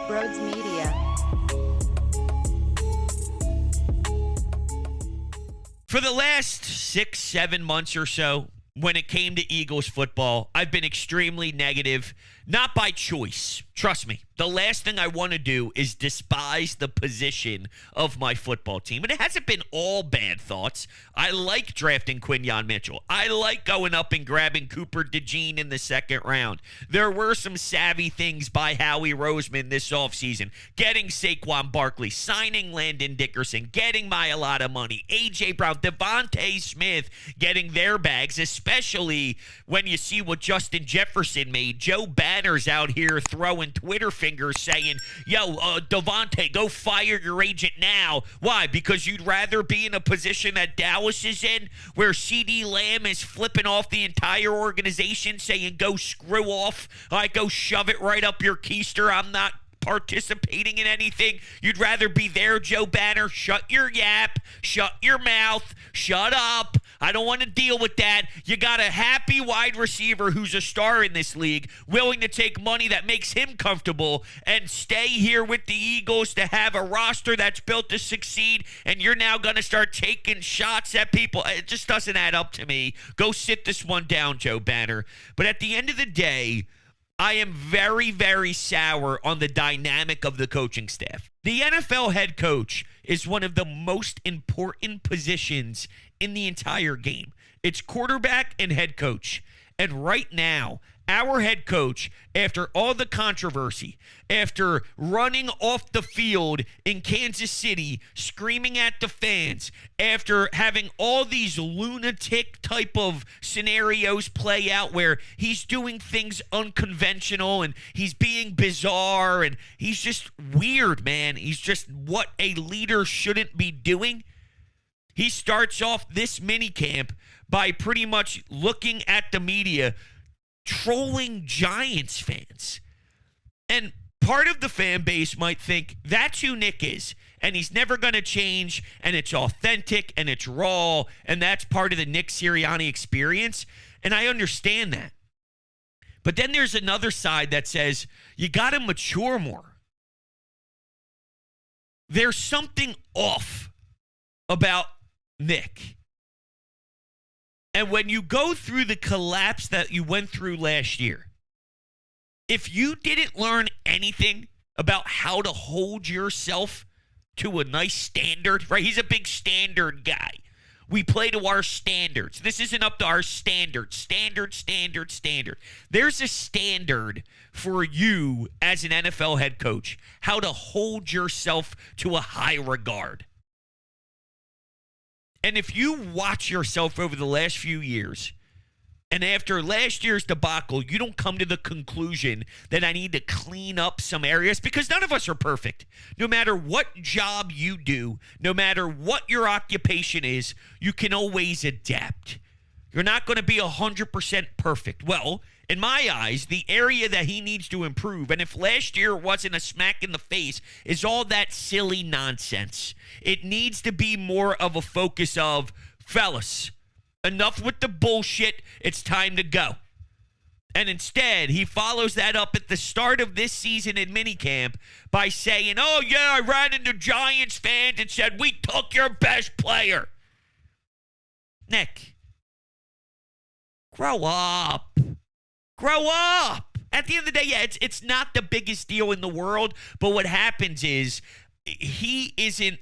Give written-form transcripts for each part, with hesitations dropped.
Brodes Media. For the last 6-7 months or so, when it came to Eagles football, I've been extremely negative, not by choice. Trust me, the last thing I want to do is despise the position of my football team. And it hasn't been all bad thoughts. I like drafting Quinyon Mitchell. I like going up and grabbing Cooper DeJean in the second round. There were some savvy things by Howie Roseman this offseason. Getting Saquon Barkley, signing Landon Dickerson, getting Mailata money, A.J. Brown, Devontae Smith getting their bags, especially when you see what Justin Jefferson made. Joe Banner's out here throwing Twitter fingers saying, yo, Devontae, go fire your agent now. Why? Because you'd rather be in a position that Dallas is in, where CeeDee Lamb is flipping off the entire organization saying, go screw off. Go shove it right up your keister. I'm not participating in anything. You'd rather be there, Joe Banner. Shut your yap. Shut your mouth. Shut up. I don't want to deal with that. You got a happy wide receiver who's a star in this league, willing to take money that makes him comfortable and stay here with the Eagles to have a roster that's built to succeed, and you're now going to start taking shots at people. It just doesn't add up to me. Go sit this one down, Joe Banner. But at the end of the day, I am very, very sour on the dynamic of the coaching staff. The NFL head coach is one of the most important positions in the entire game. It's quarterback and head coach. And right now, our head coach, after all the controversy, after running off the field in Kansas City, screaming at the fans, after having all these lunatic type of scenarios play out where he's doing things unconventional and he's being bizarre and he's just weird, man. He's just what a leader shouldn't be doing. He starts off this minicamp by pretty much looking at the media, trolling Giants fans. And part of the fan base might think that's who Nick is, and he's never going to change, and it's authentic, and it's raw, and that's part of the Nick Sirianni experience, and I understand that. But then there's another side that says, you got to mature more. There's something off about Nick. And when you go through the collapse that you went through last year, if you didn't learn anything about how to hold yourself to a nice standard, right? He's a big standard guy. We play to our standards. This isn't up to our standards. Standard. There's a standard for you as an NFL head coach, how to hold yourself to a high regard. And if you watch yourself over the last few years, and after last year's debacle, you don't come to the conclusion that I need to clean up some areas, because none of us are perfect. No matter what job you do, no matter what your occupation is, you can always adapt. You're not going to be 100% perfect. Well, in my eyes, the area that he needs to improve, and if last year wasn't a smack in the face, is all that silly nonsense. It needs to be more of a focus of, fellas, enough with the bullshit. It's time to go. And instead, he follows that up at the start of this season in minicamp by saying, oh, yeah, I ran into Giants fans and said, we took your best player. Nick, grow up. Grow up. At the end of the day, yeah, it's not the biggest deal in the world, but what happens is he isn't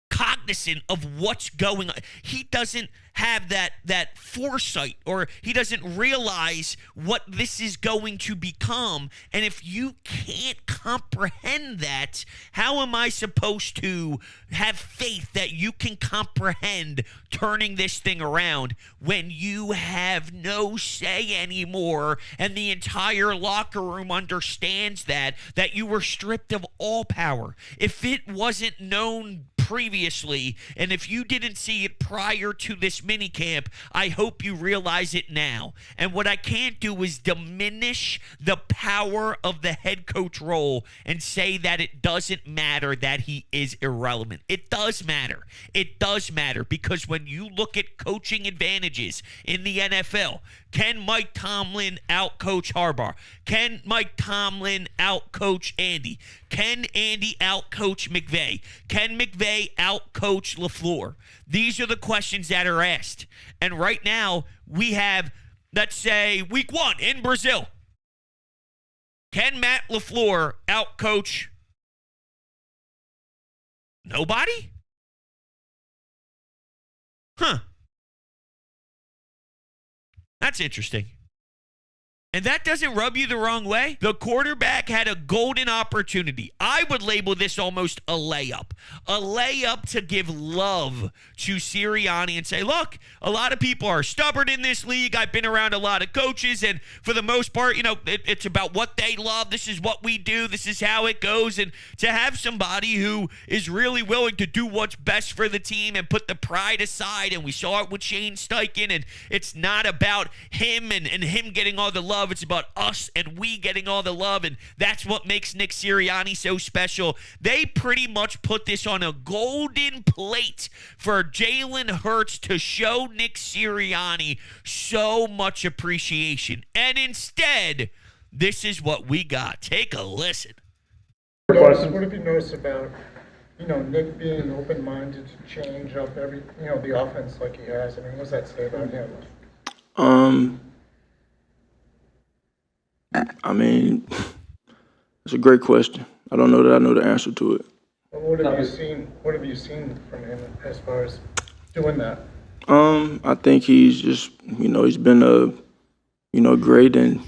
cognizant of what's going on. He doesn't have that foresight, or he doesn't realize what this is going to become. And if you can't comprehend that, how am I supposed to have faith that you can comprehend turning this thing around when you have no say anymore, and the entire locker room understands that you were stripped of all power? If it wasn't known previously, and if you didn't see it prior to this minicamp, I hope you realize it now. And what I can't do is diminish the power of the head coach role and say that it doesn't matter, that he is irrelevant. It does matter. It does matter, because when you look at coaching advantages in the NFL, Can Mike Tomlin out-coach Harbaugh? Can Mike Tomlin out-coach Andy? Can Andy out-coach McVay? Can McVay out-coach LaFleur? These are the questions that are asked. And right now, we have, let's say, week 1 in Brazil. Can Matt LaFleur out-coach nobody? Huh. That's interesting. And that doesn't rub you the wrong way. The quarterback had a golden opportunity. I would label this almost a layup. A layup to give love to Sirianni and say, look, a lot of people are stubborn in this league. I've been around a lot of coaches, and for the most part, it's about what they love. This is what we do. This is how it goes. And to have somebody who is really willing to do what's best for the team and put the pride aside, and we saw it with Shane Steichen, and it's not about him and him getting all the love. It's about us and we getting all the love, and that's what makes Nick Sirianni so special. They pretty much put this on a golden plate for Jalen Hurts to show Nick Sirianni so much appreciation. And instead, this is what we got. Take a listen. What have you noticed about, Nick being open-minded to change up the offense like he has? I mean, what does that say about him? I mean, it's a great question. I don't know that I know the answer to it. Well, what have you seen? What have you seen from him as far as doing that? I think he's just, he's been great, and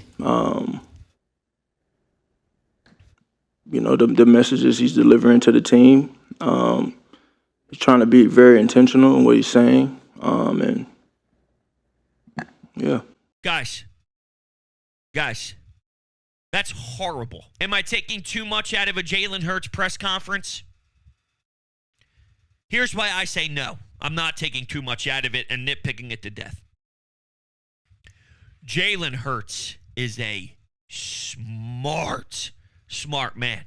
the messages he's delivering to the team. He's trying to be very intentional in what he's saying, and yeah. Guys. That's horrible. Am I taking too much out of a Jalen Hurts press conference? Here's why I say no. I'm not taking too much out of it and nitpicking it to death. Jalen Hurts is a smart man.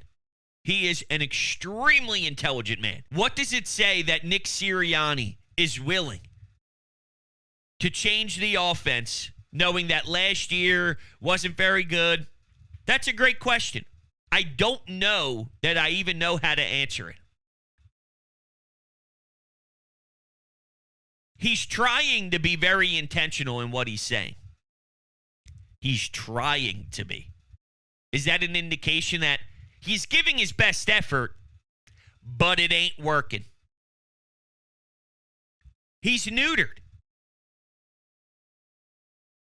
He is an extremely intelligent man. What does it say that Nick Sirianni is willing to change the offense, knowing that last year wasn't very good? That's a great question. I don't know that I even know how to answer it. He's trying to be very intentional in what he's saying. He's trying to be. Is that an indication that he's giving his best effort, but it ain't working? He's neutered.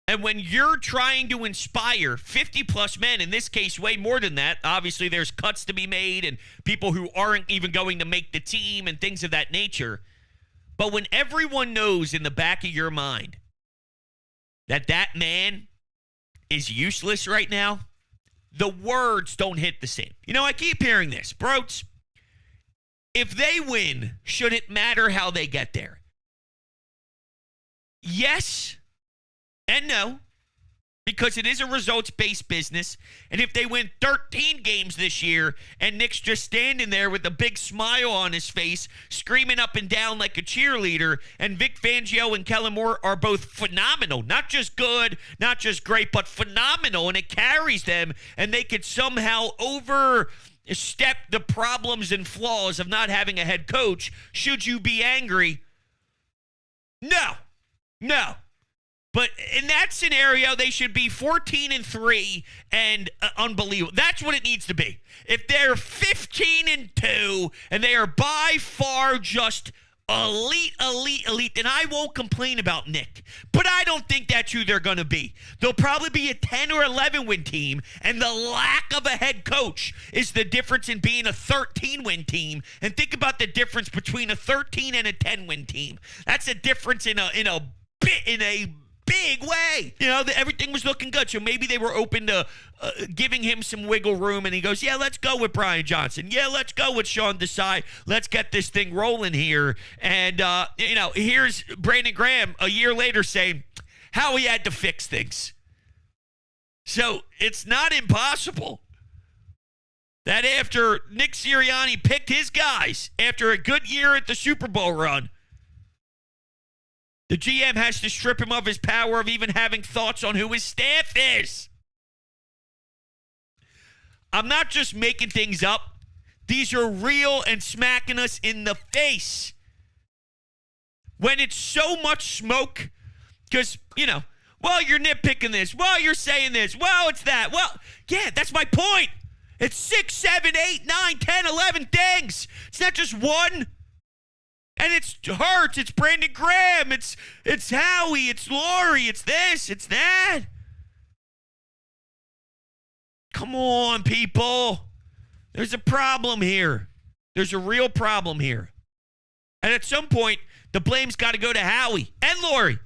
And when you're trying to inspire 50-plus men, in this case, way more than that, obviously there's cuts to be made and people who aren't even going to make the team and things of that nature. But when everyone knows in the back of your mind that that man is useless right now, the words don't hit the same. I keep hearing this. Brodes, if they win, should it matter how they get there? Yes and no, because it is a results-based business. And if they win 13 games this year and Nick's just standing there with a big smile on his face, screaming up and down like a cheerleader, and Vic Fangio and Kellen Moore are both phenomenal, not just good, not just great, but phenomenal, and it carries them, and they could somehow overstep the problems and flaws of not having a head coach, should you be angry? No. But in that scenario, they should be 14-3 and unbelievable. That's what it needs to be. If they're 15-2 and they are by far just elite, then I won't complain about Nick. But I don't think that's who they're going to be. They'll probably be a 10 or 11-win team, and the lack of a head coach is the difference in being a 13-win team. And think about the difference between a 13 and a 10-win team. That's a difference in a big way. Everything was looking good. So maybe they were open to giving him some wiggle room. And he goes, yeah, let's go with Brian Johnson. Yeah, let's go with Sean Desai. Let's get this thing rolling here. And, here's Brandon Graham a year later saying how he had to fix things. So it's not impossible that after Nick Sirianni picked his guys after a good year at the Super Bowl run, The GM has to strip him of his power of even having thoughts on who his staff is. I'm not just making things up. These are real and smacking us in the face. When it's so much smoke, because, well, you're nitpicking this. Well, you're saying this. Well, it's that. Well, yeah, that's my point. It's 6, 7, 8, 9, 10, 11 things. It's not just one. And it's Hurts, it's Brandon Graham, it's Howie, it's Laurie, it's this, it's that. Come on, people. There's a problem here. There's a real problem here. And at some point, the blame's got to go to Howie and Laurie